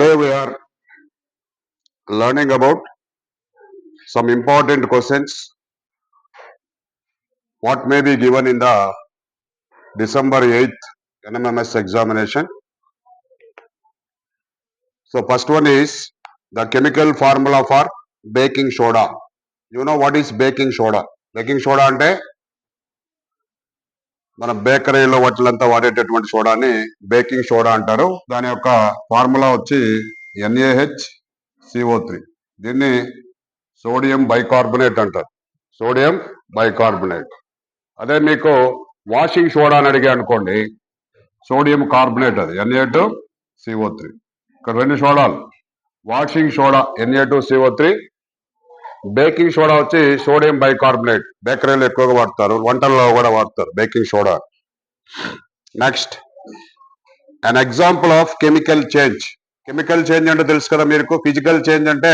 Today we are learning about some important questions what may be given in the December 8th NMMS examination. So first one is the chemical formula for baking soda. You know what is baking soda? Baking soda అంటే మన బేకరీలో వాటిలంతా వాడేటటువంటి సోడాని baking soda అంటారు. దాని యొక్క formula వచ్చి NaHCO3. దీన్ని sodium bicarbonate అంటారు. Sodium bicarbonate. అదే మీకు వాషింగ్ సోడా అని అడిగా అనుకోండి, సోడియం కార్బోనేట్, అది Na2CO3. ఇక్కడ రెండు సోడాలు, washing soda Na2CO3, baking soda వచ్చి సోడియం బైకార్బోనేట్. బేకరీలో ఎక్కువగా వాడతారు, వంటల్లో కూడా వాడతారు baking soda. Next, an example of chemical change. Chemical change అంటే తెలుసు కదా మీకు. ఫిజికల్ చేంజ్ అంటే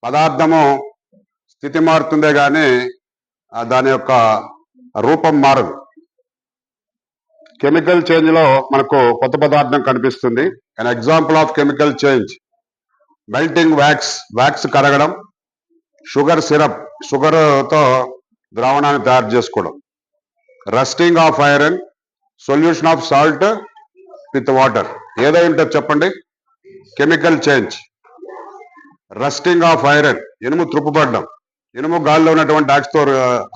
పదార్థము స్థితి మారుతుందే కానీ దాని యొక్క రూపం మారదు. కెమికల్ చేంజ్ లో మనకు కొత్త పదార్థం కనిపిస్తుంది. An example of chemical change: melting wax, wax కరగడం. షుగర్ సిరప్, షుగర్తో ద్రావణాన్ని తయారు చేసుకోవడం. Rusting of iron, solution of salt with water. ఏదై ఉంటుంది చెప్పండి? Chemical change. Rusting of iron, ఇనుము త్రుప్పుపడడం. ఇనుము గాలిలో ఉన్నటువంటి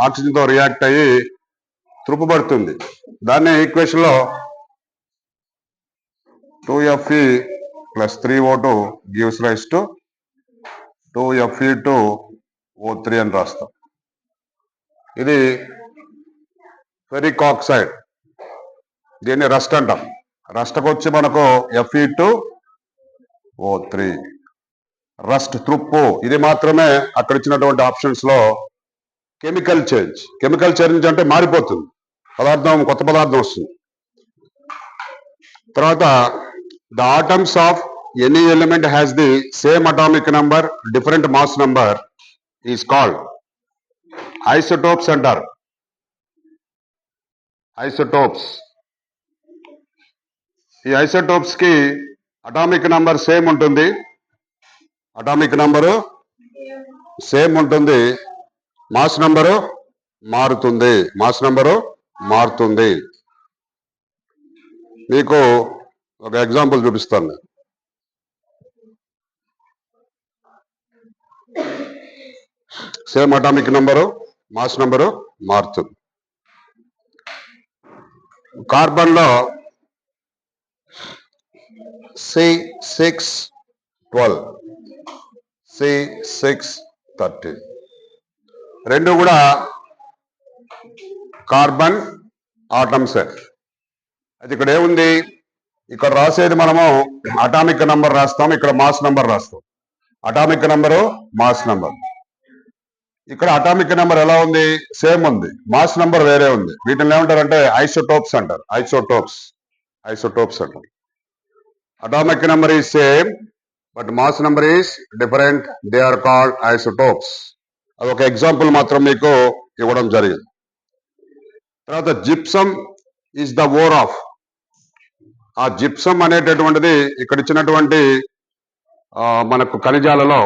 ఆక్సిజన్తో రియాక్ట్ అయ్యి త్రుప్పుపడుతుంది. దాన్ని ఈక్వేషన్ లో 2Fe + 3O2 gives rise to 2Fe2O3 అని రాస్తాం. ఇది ఫెరిక్ ఆక్సైడ్, దీన్ని రస్ట్ అంటాం. రస్ట్కి వచ్చి మనకు Fe2O3. రస్ట్, త్రుప్పు. ఇది మాత్రమే అక్కడ ఇచ్చినటువంటి ఆప్షన్స్ లో కెమికల్ చేంజ్. కెమికల్ చేంజ్ అంటే మారిపోతుంది పదార్థం, కొత్త పదార్థం వస్తుంది. తర్వాత, the atoms of any element has the same atomic number, different mass number is called isotopes అంటారు. ఐసోటోప్స్. ఈ ఐసోటోప్స్ కి అటామిక్ నంబర్ సేమ్ ఉంటుంది. అటామిక్ నంబరు సేమ్ ఉంటుంది, మాస్ నంబరు మారుతుంది. మాస్ నంబరు మారుతుంది. మీకు ఒక ఎగ్జాంపుల్ చూపిస్తాను. Same atomic number, mass number మారుతుంది. కార్బన్ లో C612, C613 రెండు కూడా కార్బన్ ఆటమ్సే. అది ఇక్కడ ఏముంది? ఇక్కడ రాసేది మనము అటామిక్ నంబర్ రాస్తాం, ఇక్కడ మాస్ నంబర్ రాస్తాం. Atomic number, mass number. ఇక్కడ అటామిక్ నెంబర్ ఎలా ఉంది? సేమ్ ఉంది. మాస్ నెంబర్ వేరే ఉంది. వీటిని ఏమంటారంటే ఐసోటోప్స్ అంటారు. ఐసోటోప్స్, ఐసోటోప్స్ అంటారు. Atomic number is same but mass number is different. They are called isotopes. అది ఒక ఎగ్జాంపుల్ మాత్రం మీకు ఇవ్వడం జరిగింది. తర్వాత, gypsum is the ore of. ఆ జిప్సమ్ అనేటటువంటిది ఇక్కడ ఇచ్చినటువంటి మనకు ఖనిజాలలో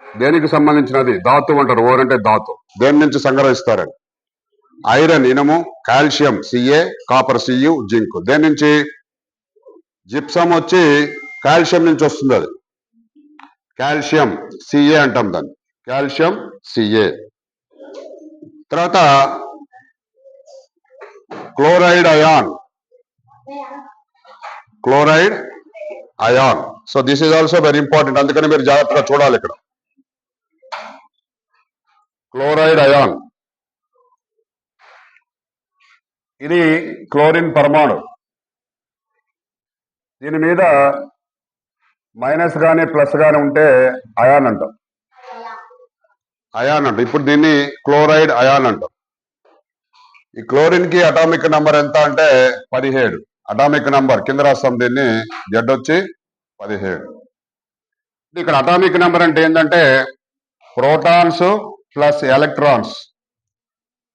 దేనికి సంబంధించినది? ధాతు అంటారు. ఓర్ అంటే ధాతు. దేని నుంచి సంగ్రహిస్తారని? ఐరన్, ఇనుము. Calcium Ca, copper Cu, zinc. దేని నుంచి? జిప్సమ్ వచ్చి కాల్షియం నుంచి వస్తుంది. అది కాల్షియం Ca అంటాం దాన్ని, కాల్షియం Ca. తర్వాత, chloride ion, chloride ion. So this is also very important, అందుకని మీరు జాగ్రత్తగా చూడాలి. ఇక్కడ క్లోరైడ్ అయాన్, ఇది క్లోరిన్ పరమాణు. దీని మీద మైనస్ కానీ ప్లస్ కానీ ఉంటే అయాన్ అంటాం. అయాన్ అంటాం. ఇప్పుడు దీన్ని క్లోరైడ్ అయాన్ అంటాం. ఈ క్లోరిన్ కి అటామిక్ నంబర్ ఎంత అంటే 17. అటామిక్ నంబర్ కింద రాస్తాం దీన్ని, జెడ్ వచ్చి 17. ఇక్కడ అటామిక్ నంబర్ అంటే ఏంటంటే ప్రోటాన్స్ ప్లస్ ఎలక్ట్రాన్స్.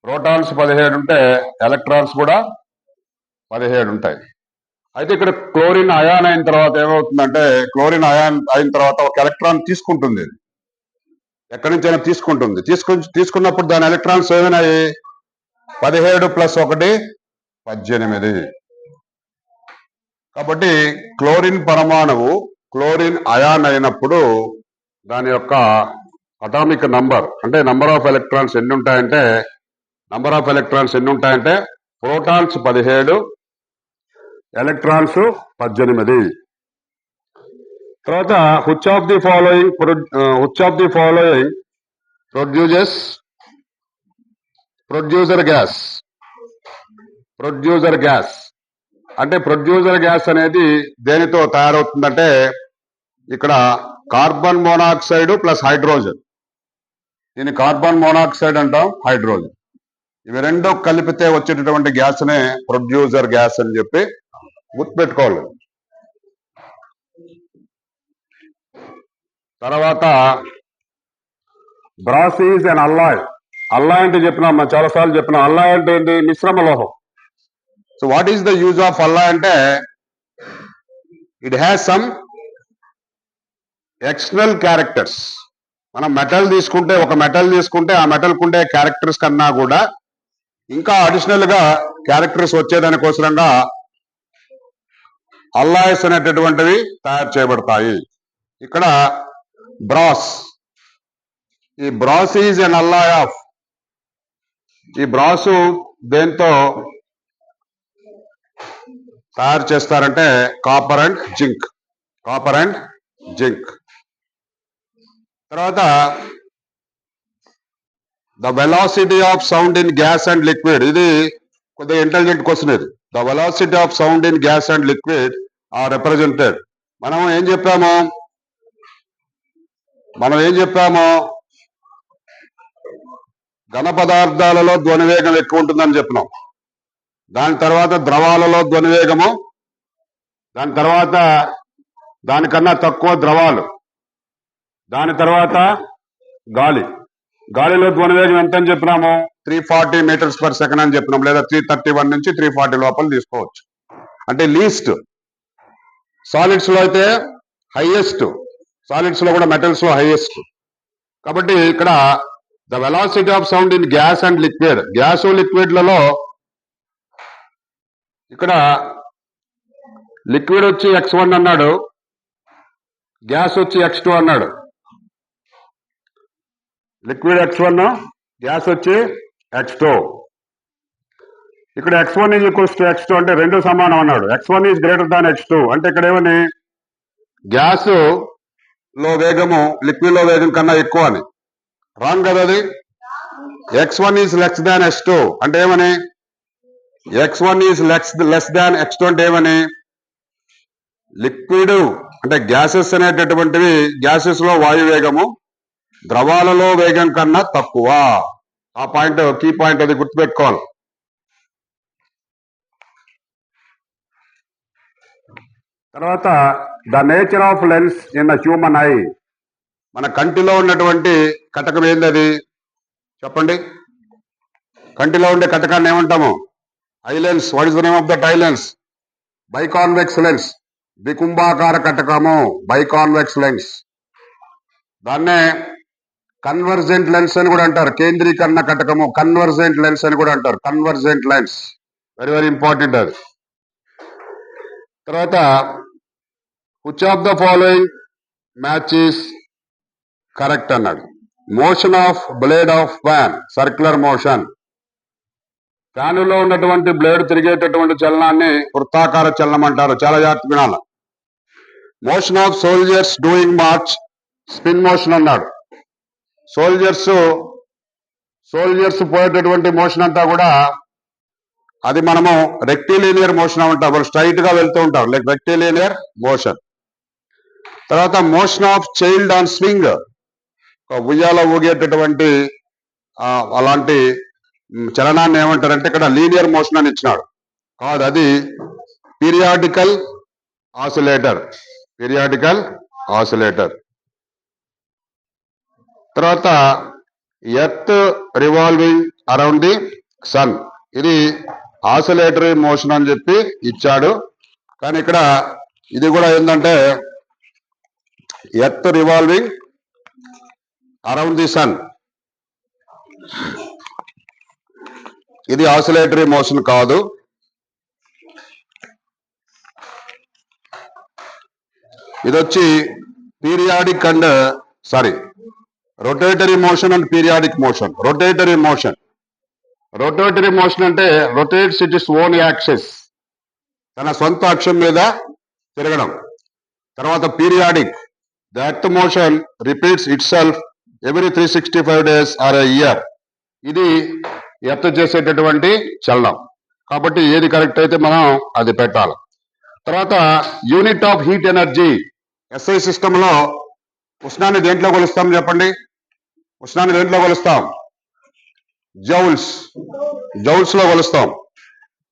ప్రోటాన్స్ 17 ఉంటే ఎలక్ట్రాన్స్ కూడా 17 ఉంటాయి. అయితే ఇక్కడ క్లోరిన్ అయాన్ అయిన తర్వాత ఏమవుతుందంటే క్లోరిన్ అయాన్ అయిన తర్వాత ఒక ఎలక్ట్రాన్ తీసుకుంటుంది ఇది. ఎక్కడి నుంచైనా తీసుకుంటుంది. తీసుకున్నప్పుడు దాని ఎలక్ట్రాన్స్ ఏమైనాయి 17 + 1 18. కాబట్టి క్లోరిన్ పరమాణువు క్లోరిన్ అయాన్ అయినప్పుడు దాని యొక్క అటామిక్ నంబర్ అంటే నంబర్ ఆఫ్ ఎలక్ట్రాన్స్ ఎన్ని ఉంటాయంటే ప్రోటాన్స్ 17, ఎలక్ట్రాన్స్ 18. తర్వాత which of the following produces producer gas అంటే ప్రొడ్యూసర్ గ్యాస్ అనేది దేనితో తయారవుతుందంటే ఇక్కడ కార్బన్ మోనాక్సైడ్ ప్లస్ హైడ్రోజన్. దీన్ని కార్బన్ మోనాక్సైడ్ అంటాం, హైడ్రోజన్. ఇవి రెండు కలిపితే వచ్చేటటువంటి గ్యాస్ నే ప్రొడ్యూసర్ గ్యాస్ అని చెప్పి గుర్తుపెట్టుకోవాలి. తర్వాత brass is and alloy. Alloy అంటే చెప్పినాం, మనం చాలాసార్లు చెప్పినాం. అల్లాయ్ అంటే ఏంటి? మిశ్రమ లోహం. So what is the use of alloy అంటే it has some external characters. మనం ఒక మెటల్ తీసుకుంటే ఆ మెటల్ కుండే క్యారెక్టర్స్ కన్నా కూడా ఇంకా అడిషనల్ గా క్యారెక్టర్స్ వచ్చేదానికోసరంగా అల్లాయ్స్ అనేటటువంటివి తయారు చేయబడతాయి. ఇక్కడ బ్రాస్, ఈ brass is an alloy of. ఈ బ్రాసు దేంతో తయారు చేస్తారంటే కాపర్ అండ్ జింక్. తర్వాత the velocity of sound in gas and liquid. ఇది కొద్దిగా ఇంటెలిజెంట్ క్వశ్చన్ ఇది. The velocity of sound in gas and liquid are represented. మనం ఏం చెప్పాము? ఘన పదార్థాలలో ధ్వనివేగం ఎక్కువ ఉంటుందని చెప్పినాం. దాని తర్వాత ద్రవాలలో ధ్వనివేగము, దాని తర్వాత దానికన్నా తక్కువ ద్రవాలు, దాని తర్వాత గాలిలో ధ్వనివేగం ఎంత అని చెప్పినాము? 340 m/s అని చెప్పినాం, లేదా 331 నుంచి 340 లోపల తీసుకోవచ్చు. అంటే లీస్ట్. సాలిడ్స్ లో అయితే హైయెస్ట్, సాలిడ్స్ లో కూడా మెటల్స్ లో హైయెస్ట్. కాబట్టి ఇక్కడ the velocity of sound in gas and liquid, gas లిక్విడ్లలో ఇక్కడ లిక్విడ్ వచ్చి x1 అన్నాడు, గ్యాస్ వచ్చి x2 అన్నాడు. లిక్విడ్ x1, గ్యాస్ వచ్చి x2. ఇక్కడ x1 = x2 అంటే రెండు సమానం అన్నాడు. x1 is greater than x2 అంటే ఇక్కడ ఏమని? గ్యాస్ లో వేగము లిక్విడ్ లో వేగం కన్నా ఎక్కువ అని. రాంగ్ కదా అది. x1 is less than x2 అంటే ఏమని? x1 is less than x2 అంటే ఏమని? లిక్విడ్ అంటే గ్యాసెస్ అనేటటువంటివి, గ్యాసెస్ లో వాయు వేగము ద్రవాలలో వేగం కన్నా తక్కువ. ఆ పాయింట్ కీ పాయింట్, అది గుర్తుపెట్టుకోవాలి. తర్వాత the nature of lens in the human I. మన కంటిలో ఉన్నటువంటి కటకం ఏంది? అది చెప్పండి. కంటిలో ఉండే కటకాన్ని ఏమంటాము? Eye lens. What is the name of that eye lens? Biconvex lens. ద్వికుంభాకార కటకము, బైకాన్వెక్స్ లెన్స్. దాన్నే కన్వర్జెంట్ లెన్స్ అని కూడా అంటారు. కేంద్రీకరణ కటకము కన్వర్జెంట్ లెన్స్ అని కూడా అంటారు. Convergent lens very very important అది. తర్వాత which of the following match is correct అన్నాడు. Motion of blade of fan, circular motion. ఫ్యానులో ఉన్నటువంటి బ్లేడ్ తిరిగేటటువంటి చలనాన్ని వృత్తాకార చలనం అంటారు. చాలా జాగ్రత్త వినాలి. Motion of soldiers doing March, spin motion అన్నాడు. సోల్జర్స్ పోయేటటువంటి మోషన్ అంతా కూడా అది మనము రెక్టిలీనియర్ మోషన్ అంటాం. వాళ్ళు స్ట్రైట్ గా వెళ్తూ ఉంటారు, లైక్ రెక్టిలీనియర్ మోషన్. తర్వాత motion of child on swing, ఉయ్యాల ఊగేటటువంటి అలాంటి చలనాన్ని ఏమంటారంటే ఇక్కడ లీనియర్ మోషన్ అని ఇచ్చినాడు. కాదు, అది పీరియాడికల్ ఆసిలేటర్. తర్వాత earth revolving around the sun, ఇది ఆసిలేటరీ మోషన్ అని చెప్పి ఇచ్చాడు. కానీ ఇక్కడ ఇది కూడా ఏంటంటే earth revolving around the sun. ఇది ఆసిలేటరీ మోషన్ కాదు. ఇది వచ్చి periodic and rotatory motion and periodic motion. Rotatory motion అంటే rotates it is own axis, తన సొంత అక్షం మీద తిరగడం. తర్వాత periodic, the earth motion repeats itself every 365 days or a year. ఇది ఎర్త్ చేసేటటువంటి చలనం. కాబట్టి ఏది కరెక్ట్ అయితే మనం అది పెట్టాలి. తర్వాత unit of heat energy. SI సిస్టంలో ఉష్ణాన్ని దేంట్లో కొలుస్తాం చెప్పండి? ఉష్ణాన్ని దేంట్లో కొలుస్తాం? జౌల్స్ లో కొలుస్తాం.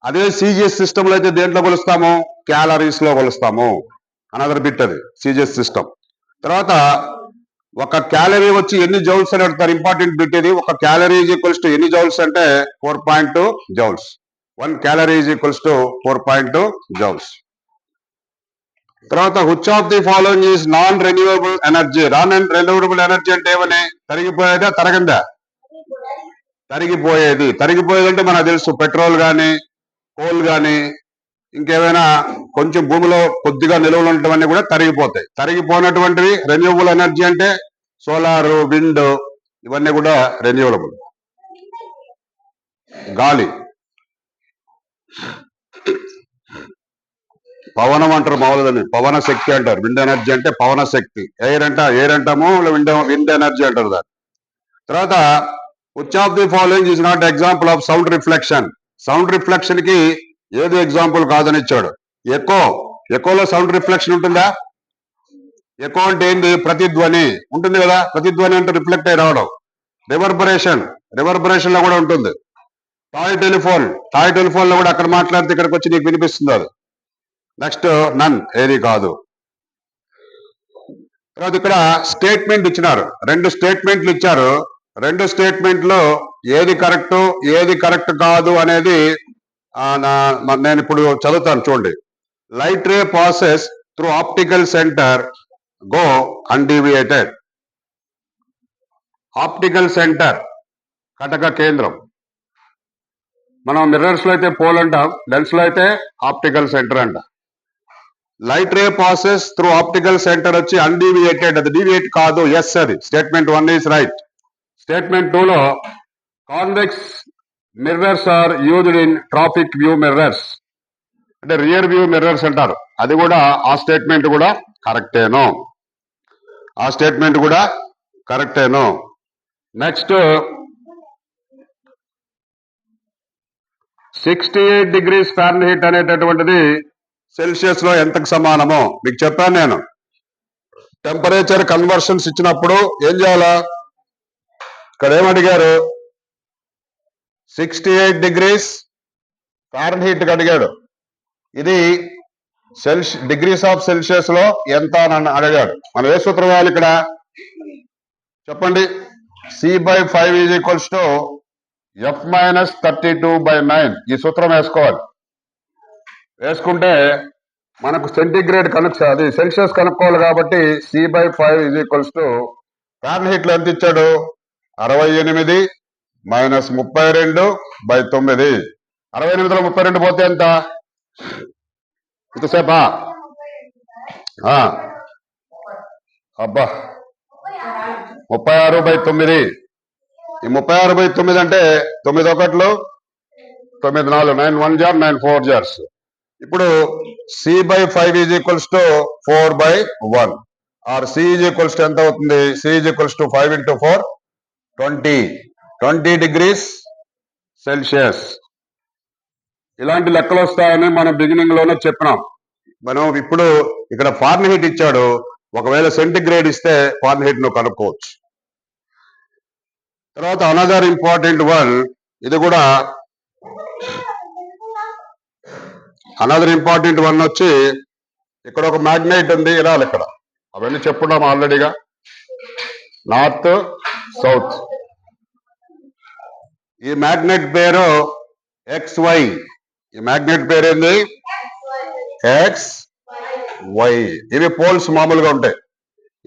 అదే సిజిఎస్ సిస్టంలో అయితే దేంట్లో కొలుస్తాము? క్యాలరీస్ లో కొలుస్తాము. అనదర్ బిట్ అది సిజిఎస్ సిస్టమ్. తర్వాత ఒక క్యాలరీ వచ్చి ఎన్ని జౌల్స్ అని అడుగుతారు. ఇంపార్టెంట్ బిట్ ఇది. ఒక క్యాలరీ ఈజ్ ఈక్వల్స్ టు ఎన్ని జౌల్స్ అంటే 4.2 joules. 1 calorie is equals to 4.2 joules. తర్వాత which of the following is non renewable energy. Non renewable energy అంటే ఏమని? తరిగిపోయేదా తరగందా? తరిగిపోయేది. తరిగిపోయేది అంటే మనకు తెలుసు, పెట్రోల్ కానీ కోల్ కానీ ఇంకేమైనా కొంచెం భూమిలో కొద్దిగా నిల్వలు ఉండటం కూడా తరిగిపోతాయి. తరిగిపోయినటువంటివి రెన్యూవబుల్ ఎనర్జీ అంటే సోలార్, విండ్, ఇవన్నీ కూడా రెన్యూవబుల్. గాలి, పవనం అంటారు మామూలుగా, పవన శక్తి అంటారు. విండ్ ఎనర్జీ అంటే పవన శక్తి. ఎయిర్ అంటాము, విండ్ ఎనర్జీ అంటారు దాన్ని. తర్వాత which of the following is not example of sound reflection. Sound reflection కి ఏది ఎగ్జాంపుల్ కాదని ఇచ్చాడు? ఎకోలో సౌండ్ రిఫ్లెక్షన్ ఉంటుందా? ఎకో అంటే ఏంది? ప్రతిధ్వని ఉంటుంది కదా. ప్రతిధ్వని అంటే రిఫ్లెక్ట్ అయి రావడం. రివర్బరేషన్ లో కూడా ఉంటుంది. టాయ్ టెలిఫోన్ లో కూడా అక్కడ మాట్లాడితే ఇక్కడికి వచ్చి నీకు వినిపిస్తుంది అది. నెక్స్ట్ నన్, ఏది కాదు. తర్వాత ఇక్కడ స్టేట్మెంట్ ఇచ్చినారు, 2 స్టేట్మెంట్లు ఇచ్చారు. 2 స్టేట్మెంట్లో ఏది కరెక్ట్ కాదు అనేది నేను ఇప్పుడు చదువుతాను చూడండి. Light ray passes through optical centre go undeviated. Optical centre కటక కేంద్రం. మనం మిర్రర్స్ లో అయితే పోల్ అంటాం, లెన్స్ లో అయితే ఆప్టికల్ సెంటర్ అంట. Light ray passes through optical centre వచ్చి అన్డీవియేటెడ్, అది డీవియేట్ కాదు. ఎస్, అది స్టేట్మెంట్ 1 ఈజ్ రైట్. స్టేట్మెంట్ 2 లో convex mirrors are used in traffic view mirrors అంటే రియర్ వ్యూ మిర్రర్స్ అంటారు. అది కూడా ఆ స్టేట్మెంట్ కూడా కరెక్టేనో. నెక్స్ట్ 68 degrees ఫారెన్హీట్ అనేటటువంటిది సెల్సియస్ లో ఎంతకు సమానమో మీకు చెప్పాను నేను. టెంపరేచర్ కన్వర్షన్స్ ఇచ్చినప్పుడు ఏం చేయాలా? ఇక్కడ ఏమడిగారు? 68 degrees ఫారెన్హీట్ అడిగాడు. ఇది డిగ్రీస్ ఆఫ్ సెల్సియస్ లో ఎంత అని అడిగాడు. మనం ఏ సూత్రం వేయాలి ఇక్కడ చెప్పండి? C/5 is equals to F - 32/9. ఈ సూత్రం వేసుకోవాలి. వేసుకుంటే మనకు సెంటిగ్రేడ్ అది సెల్సియస్ కనుక్కోవాలి. కాబట్టి C/5 is equals to Fahrenheit లో ఎంత ఇచ్చాడు? 68 - 32/9. 68లో 32 పోతే ఎంత? ఇంతసేపా? అబ్బా, 36/9. ఈ 36/9 అంటే 9 ఒకట్లు 9 4 9 1 జార్ 9 4 జార్స్. ఇప్పుడు C/5 is equals to 4/1 or C is equals to ఎంత అవుతుంది? C is equals to 5 × 4 20 degrees Celsius. ఇలాంటి లెక్కలు వస్తాయని మనం బిగినింగ్ లోనే చెప్పినాం. మనం ఇప్పుడు ఇక్కడ ఫారెన్హీట్ ఇచ్చాడు, ఒకవేళ సెంటిగ్రేడ్ ఇస్తే ఫారెన్హీట్ ను కనుక్కోవచ్చు. తర్వాత అనదర్ ఇంపార్టెంట్ వన్, ఇది కూడా అనదర్ ఇంపార్టెంట్ వన్ వచ్చి ఇక్కడ ఒక మ్యాగ్నెట్ ఉంది. ఇరాలి ఇక్కడ అవన్నీ చెప్పున్నాం ఆల్రెడీగా. North south. ఈ మ్యాగ్నెట్ పేరు XY. ఈ మ్యాగ్నెట్ పేరు ఏంది? X why. ఇవి పోల్స్ మామూలుగా ఉంటాయి.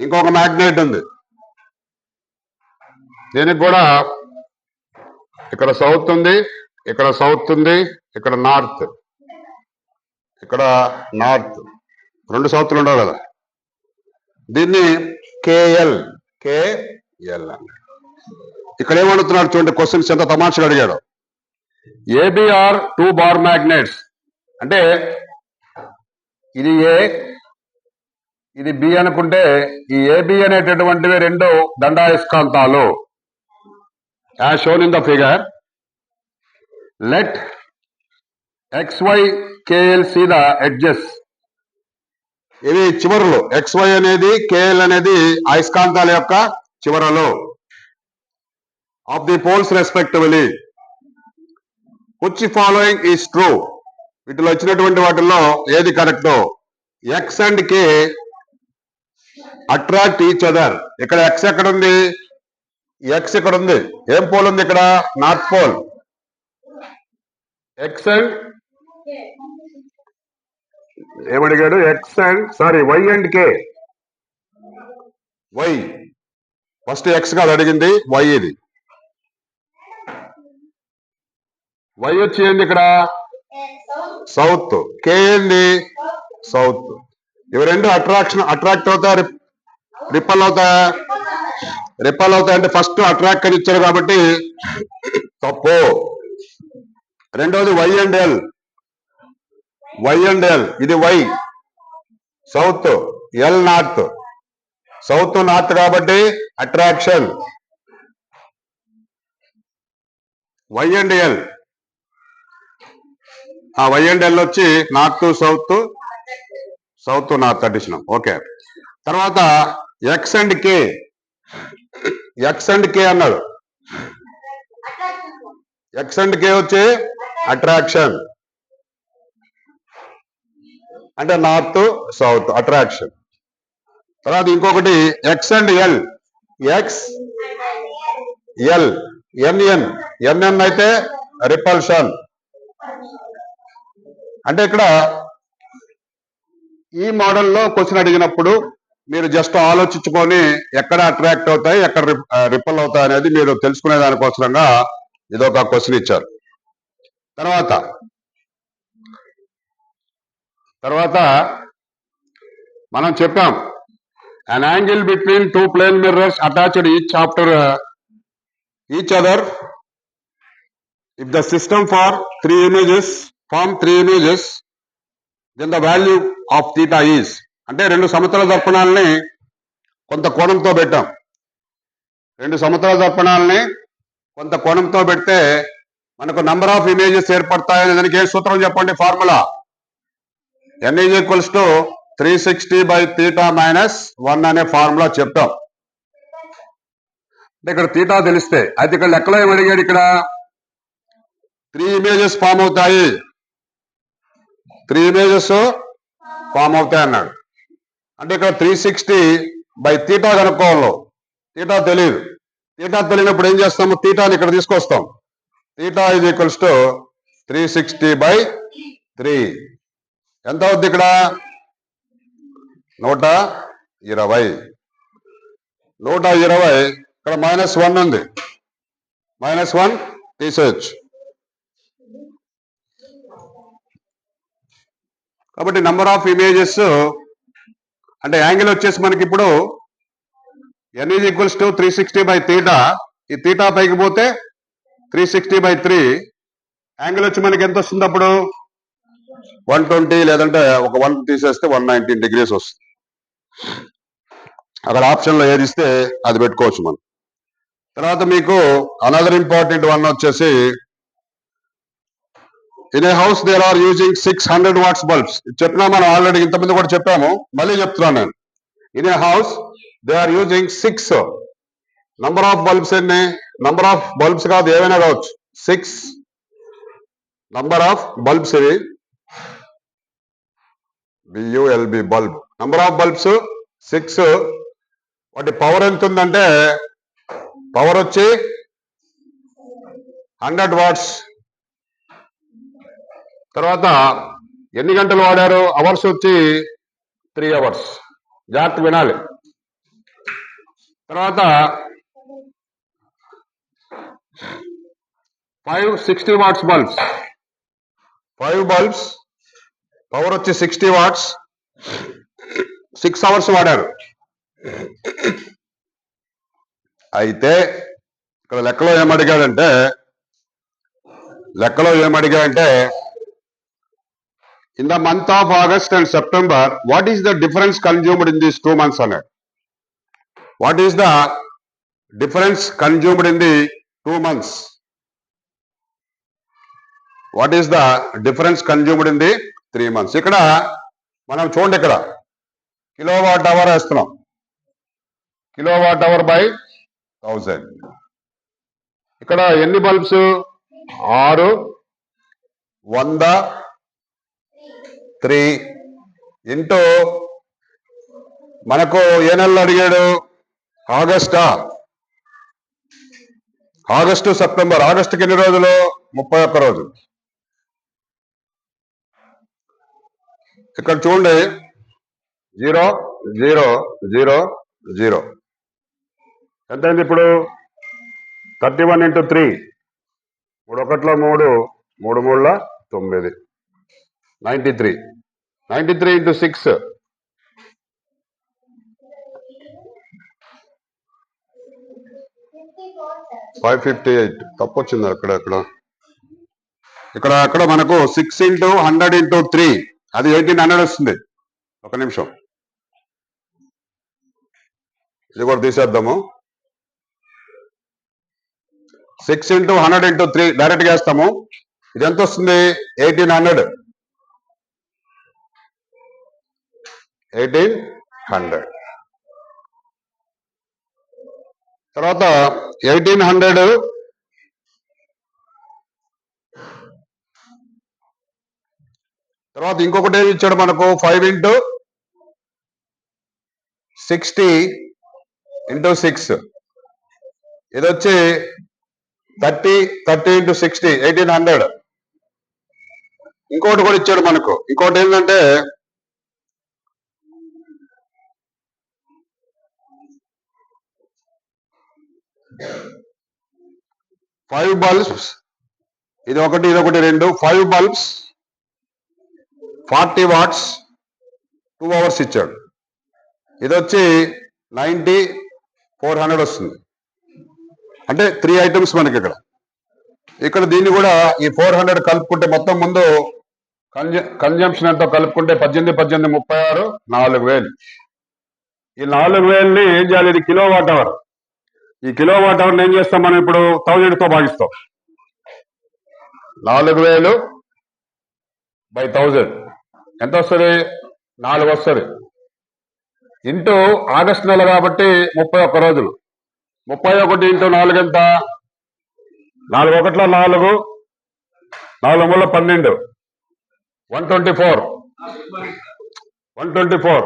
ఇంకొక మ్యాగ్నెట్ ఉంది, దీనికి కూడా ఇక్కడ సౌత్ ఉంది, ఇక్కడ సౌత్ ఉంది, ఇక్కడ నార్త్, ఇక్కడ నార్త్, రెండు సౌత్లు ఉండవు కదా. దీన్ని కేఎల్ అన్నాడు. ఇక్కడ ఏమడుగుతున్నాడు చూడండి, క్వశ్చన్స్ ఎంత తమాషగా అడిగాడు. ఏబిఆర్ 2 బార్ మ్యాగ్నెట్స్ అంటే ఇది ఏ, ఇది బి అనుకుంటే ఈ ఏబి అనేటటువంటివి రెండు దండాయస్కాంతాలు. As shown in the figure, let XY KL see the edges. ఇవి చివరలు, XY అనేది KL అనేది అయస్కాంతాల యొక్క చివరలు of the poles respectively. which following is true? వీటిలో వచ్చినటువంటి వాటిల్లో ఏది correct? X and K attract each other. ఇక్కడ X ఎక్కడ ఉంది? X ఇక్కడ ఉంది. ఏం పోల్ ఉంది ఇక్కడ? North pole. X అండ్ ఏమడిగాడు? Y and K. Y first X కాదు అడిగింది, Y. ఇది Y వచ్చి ఏంది ఇక్కడ? సౌత్. K ఏంది? సౌత్. ఇవి రెండు అట్రాక్ట్ అవుతాయి, రిపల్ అవుతాయా? రిపల్ అవుతాయి. అంటే ఫస్ట్ అట్రాక్ట్ అని ఇచ్చారు కాబట్టి తప్పు. రెండోది Y అండ్ L. ఇది Y south, L north. South north కాబట్టి attraction. Y and L. Y and L వచ్చి నార్త్ సౌత్, సౌత్ నార్త్ అడిషనం. ఓకే. తర్వాత X అండ్ K అన్నాడు. X అండ్ K వచ్చి అట్రాక్షన్, అంటే నార్త్ సౌత్ అట్రాక్షన్. తర్వాత ఇంకొకటి X అండ్ L. NN అయితే రిపల్షన్. అంటే ఇక్కడ ఈ మోడల్లో క్వశ్చన్ అడిగినప్పుడు మీరు జస్ట్ ఆలోచించుకొని ఎక్కడ అట్రాక్ట్ అవుతాయి, ఎక్కడ రిపల్ అవుతాయి అనేది మీరు తెలుసుకునే దానికోసంగా ఇదొక క్వశ్చన్ ఇచ్చారు. తర్వాత మనం చెప్పాం, an angle between two plane mirrors attached each after each other if the system form three images then the value of theta is. అంటే రెండు సమతల దర్పణాలని కొంత కోణంతో పెట్టాం. రెండు సమతల దర్పణాలని కొంత కోణంతో పెడితే మనకు నంబర్ ఆఫ్ ఇమేజెస్ ఏర్పడతాయని దానికి ఏ సూత్రం చెప్పండి? Formula n is equals to 360 by theta minus 1 అనే ఫార్ములా చెప్తాం. అంటే ఇక్కడ తీటా తెలిస్తే అయితే ఇక్కడ లెక్కలో ఏమడిగాడు? ఇక్కడ 3 ఇమేజెస్ ఫామ్ అవుతాయి, 3 ఇమేజెస్ ఫామ్ అవుతాయి అన్నాడు. అంటే ఇక్కడ 360 by theta కనుక్కోవాలి. తీటా తెలియదు. తీటా తెలియనప్పుడు ఏం చేస్తాము? తీటాని ఇక్కడ తీసుకొస్తాం. Theta is equals to 360 by 3. ఎంత అవుద్ది ఇక్కడ? 120. 120. ఇక్కడ -1 ఉంది, -1 తీసేయచ్చు. కాబట్టి నంబర్ ఆఫ్ ఇమేజెస్ అంటే యాంగిల్ వచ్చేసి మనకి ఇప్పుడు n is equals to 360 by theta. ఈ తీటా పైకి పోతే 360 by 3. యాంగిల్ వచ్చి మనకి ఎంత వస్తుంది అప్పుడు? 120, లేదంటే ఒక 1 తీసేస్తే 119 degrees వస్తుంది. అక్కడ ఆప్షన్లో ఏది ఇస్తే అది పెట్టుకోవచ్చు మనం. తర్వాత మీకు అనదర్ ఇంపార్టెంట్ వన్ వచ్చేసి, in a house there are using 600 watts bulbs. చెప్పినా మనం ఆల్రెడీ ఇంతమంది కూడా చెప్పాము, మళ్ళీ చెప్తున్నాను నేను. In a house they are using 6. Number of bulbs ఎన్ని? నంబర్ ఆఫ్ బల్బ్స్ కాదు, ఏమైనా కావచ్చు. 6 నంబర్ ఆఫ్ బల్బ్స్. ఇవి BULB bulb. Number of bulbs 6. వాటి పవర్ ఎంత ఉందంటే పవర్ వచ్చి 100 watts. తర్వాత ఎన్ని గంటలు వాడారు? అవర్స్ వచ్చి 3 అవర్స్. జాగ్రత్త వినాలి. తర్వాత 5 60 వాట్స్ బల్బ్స్, 5 బల్బ్స్ పవర్ వచ్చి 60 వాట్స్, 6 అవర్స్ వాడారు. అయితే ఇక్కడ లెక్కలో ఏమడిగాడంటే in the month of August and September, what is the difference consumed in these 2 months అన్నాడు. What is the difference consumed in the 2 months? What is the difference consumed in the 3 months? ఇక్కడ మనం చూడండి, ఇక్కడ kilowatt hour వేస్తున్నాం. Kilowatt hour by 1000. ఇక్కడ ఎన్ని bulbs? 6, 100, 3 into మనకు ఏ నెలలో అడిగాడు? August September. ఆగస్టుకి ఎన్ని రోజులు? 31 రోజు. ఇక్కడ చూడండి, 0 0 0 0 ఎంతైంది ఇప్పుడు? 31 ఇంటూ 3, 3 1 3, 3 3 9, 93. 93 ఇంటూ 6, 558. తప్పు వచ్చింది అక్కడ మనకు 6 ఇంటూ 100 ఇంటూ 3, అది 1800 వస్తుంది. ఒక నిమిషం, ఇది కూడా తీసేద్దాము. 6 ఇంటూ 100 ఇంటూ 3 డైరెక్ట్ గా వేస్తాము. ఇది ఎంత వస్తుంది? 1800. 1800 తర్వాత 1800 తర్వాత ఇంకొకటి ఏమి ఇచ్చాడు మనకు? 5 ఇంటూ 60 ఇంటూ 6, ఇది వచ్చి 30 ఇంటూ 60, 1800. ఇంకోటి కూడా ఇచ్చాడు మనకు. ఇంకోటి ఏంటంటే 5 బల్బ్స్, ఇది ఒకటి 2, 5 బల్బ్స్ 40 వాట్స్ 2 అవర్స్ ఇచ్చాడు. ఇది వచ్చి 9400 వస్తుంది. అంటే 3 ఐటమ్స్ మనకి ఇక్కడ దీన్ని కూడా ఈ 400 కలుపుకుంటే మొత్తం ముందు కన్జంప్షన్ ఎంతో కలుపుకుంటే 18 36 4000. ఈ 4000ని ఏం చేయాలి? ఇది కిలోవాట్ అవర్. ఈ కిలోవాట్ అవర్ని ఏం చేస్తాం మనం? ఇప్పుడు 1000తో భాగిస్తాం. 4000 బై 1000 ఎంత వస్తుంది? 4 వస్తుంది. ఇంటూ ఆగస్టు నెల కాబట్టి 31 రోజులు. 31 ఇంటూ 4 ఎంత? 4 1 4, 4 3 12, 124. 124.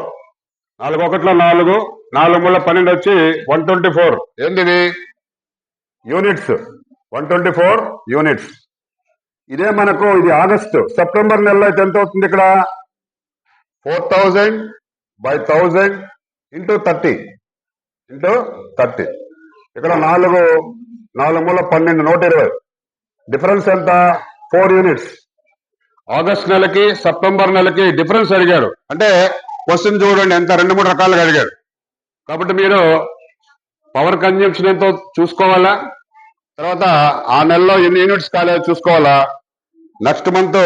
4 1 4, 4 3 12 వచ్చి 124. ఏంటిది? యూనిట్స్. 124 యూనిట్స్. ఇదే మనకు ఇది ఆగస్టు. సెప్టెంబర్ నెలలో అయితే ఎంత అవుతుంది? ఇక్కడ 4000 బై 1000 ఇంటూ 30 ఇంటూ 30. ఇక్కడ 4 4 3 12, 120. డిఫరెన్స్ ఎంత? 4 యూనిట్స్. ఆగస్ట్ నెలకి సెప్టెంబర్ నెలకి డిఫరెన్స్ అడిగాడు. అంటే క్వశ్చన్ చూడండి ఎంత 2-3 రకాలుగా అడిగాడు. కాబట్టి మీరు పవర్ కన్జంప్షన్ ఎంతో చూసుకోవాలా, తర్వాత ఆ నెలలో ఎన్ని యూనిట్స్ కాలేదో చూసుకోవాలా. నెక్స్ట్ మంత్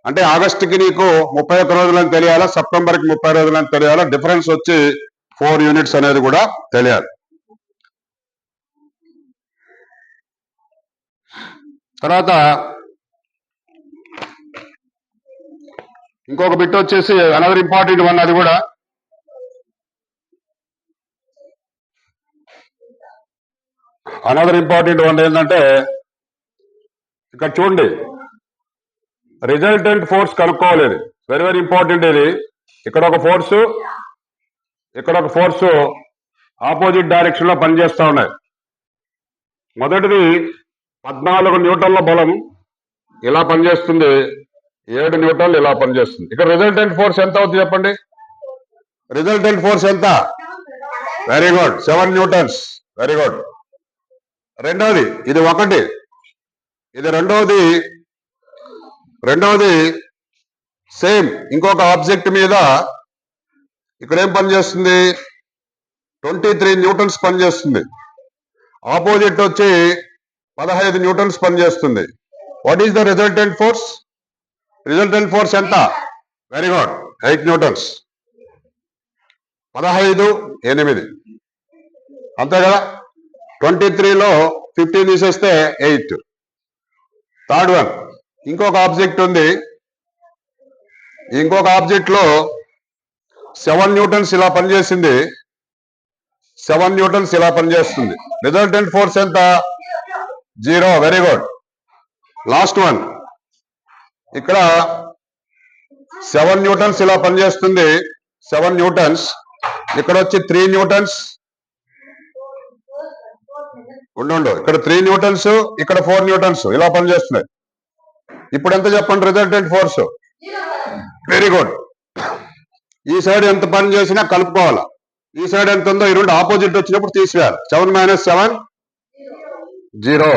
అంటే ఆగస్టుకి నీకు 31 రోజులని తెలియాలా, సెప్టెంబర్కి 30 రోజులని తెలియాలా. డిఫరెన్స్ వచ్చి 4 యూనిట్స్ అనేది కూడా తెలియాలి. తర్వాత ఇంకొక బిట్ వచ్చేసి అనదర్ ఇంపార్టెంట్ వన్. అది కూడా అనదర్ ఇంపార్టెంట్ వన్ ఏంటంటే ఇక్కడ చూడండి, రిజల్టెంట్ ఫోర్స్ కనుక్కోవాలి. Very very important. ఇది ఇక్కడ ఒక ఫోర్సు ఆపోజిట్ డైరెక్షన్ లో పనిచేస్తూ ఉన్నాయి. మొదటిది 14 న్యూటన్ల బలం ఇలా పనిచేస్తుంది. 7 న్యూటన్లు ఇలా పనిచేస్తుంది. ఇక్కడ రిజల్టెంట్ ఫోర్స్ ఎంత అవుతుంది చెప్పండి? రిజల్టెంట్ ఫోర్స్ ఎంత? Very good, 7 newtons. Very good. రెండవది, ఇది ఒకటి, ఇది రెండవది సేమ్ ఇంకొక ఆబ్జెక్ట్ మీద ఇక్కడ ఏం పనిచేస్తుంది? 23 న్యూటన్స్ పనిచేస్తుంది. ఆపోజిట్ వచ్చి 15 న్యూటన్స్ పనిచేస్తుంది. What is the resultant force? Resultant force ఎంత? Very good, 8 newtons. 15, 8 అంతే కదా? 23లో 15 తీసేస్తే 8. థర్డ్ వన్, ఇంకొక ఆబ్జెక్ట్ ఉంది. ఇంకొక ఆబ్జెక్ట్ లో 7 న్యూటన్స్ ఇలా పనిచేసింది. 7 న్యూటన్స్ ఇలా పనిచేస్తుంది. రిజల్టెంట్ ఫోర్స్ ఎంత? 0. Very good. లాస్ట్ వన్, ఇక్కడ 7 న్యూటన్స్ ఇలా పనిచేస్తుంది. 7 న్యూటన్స్. ఇక్కడ వచ్చి 3 న్యూటన్స్. ఉండు, ఇక్కడ 3 న్యూటన్స్, ఇక్కడ 4 న్యూటన్స్ ఇలా పనిచేస్తున్నాయి. ఇప్పుడు ఎంత చెప్పండి రిజల్టెంట్ ఫోర్స్? Very good. ఈ సైడ్ ఎంత పని చేసినా కలుపుకోవాలి. ఈ సైడ్ ఎంత ఉందో ఈ రెండు ఆపోజిట్ వచ్చినప్పుడు తీసివేయాలి. 7 - 7 0.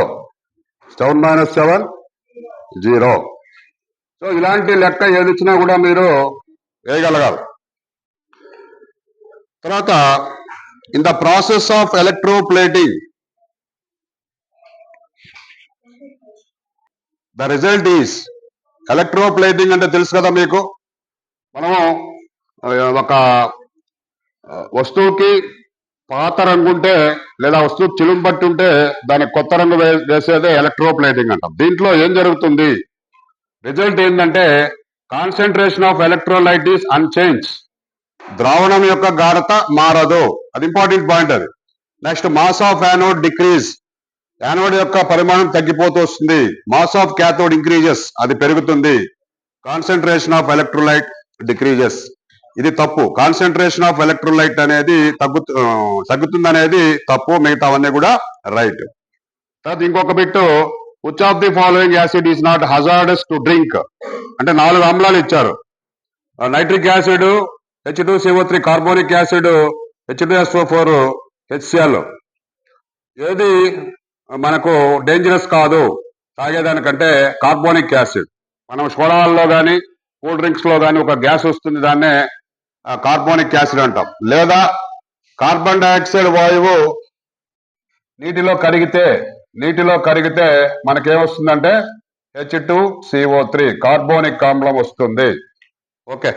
7 - 7 0. సో ఇలాంటి లెక్క ఏది ఇచ్చినా కూడా మీరు వేయగలగాలి. తర్వాత in the process of electroplating the result is, electroplating అంటే తెలుసు కదా మీకు. మనము ఒక వస్తువుకి పాత రంగు ఉంటే లేదా వస్తువు చిలుము పట్టి ఉంటే దానికి కొత్త రంగు వేసేదే ఎలక్ట్రోప్లేటింగ్ అంటాం. దీంట్లో ఏం జరుగుతుంది? రిజల్ట్ ఏంటంటే concentration of electrolyte is unchanged. ద్రావణం యొక్క గాఢత మారదు. అది ఇంపార్టెంట్ పాయింట్. అది next, mass of anode decrease. Anode యొక్క పరిమాణం తగ్గిపోతూ వస్తుంది. మాస్ ఆఫ్ క్యాథోడ్ ఇంక్రీజెస్, అది పెరుగుతుంది. Concentration of electrolyte decreases. ఇది తప్పు. కాన్సన్ట్రేషన్ ఆఫ్ ఎలక్ట్రోలైట్ అనేది తగ్గుతుంది అనేది తప్పు. మిగతావన్నీ కూడా రైట్. తర్వాత ఇంకొక bit, which of the following acid is not hazardous to drink. అంటే 4 ఆమ్లాలు ఇచ్చారు. Nitric acid, H2CO3, carbonic acid, H2SO4, HCl. ఏది మనకు డేంజరస్ కాదు తాగేదానికంటే? Carbonic acid. మనం సోడాల్లో కానీ కూల్ డ్రింక్స్ లో కానీ ఒక గ్యాస్ వస్తుంది, దాన్నే కార్బోనిక్ యాసిడ్ అంటాం. లేదా కార్బన్ డైఆక్సైడ్ వాయువు నీటిలో కరిగితే మనకేమొస్తుందంటే H2CO3, కార్బోనిక్ ఆమ్లం వస్తుంది. ఓకే.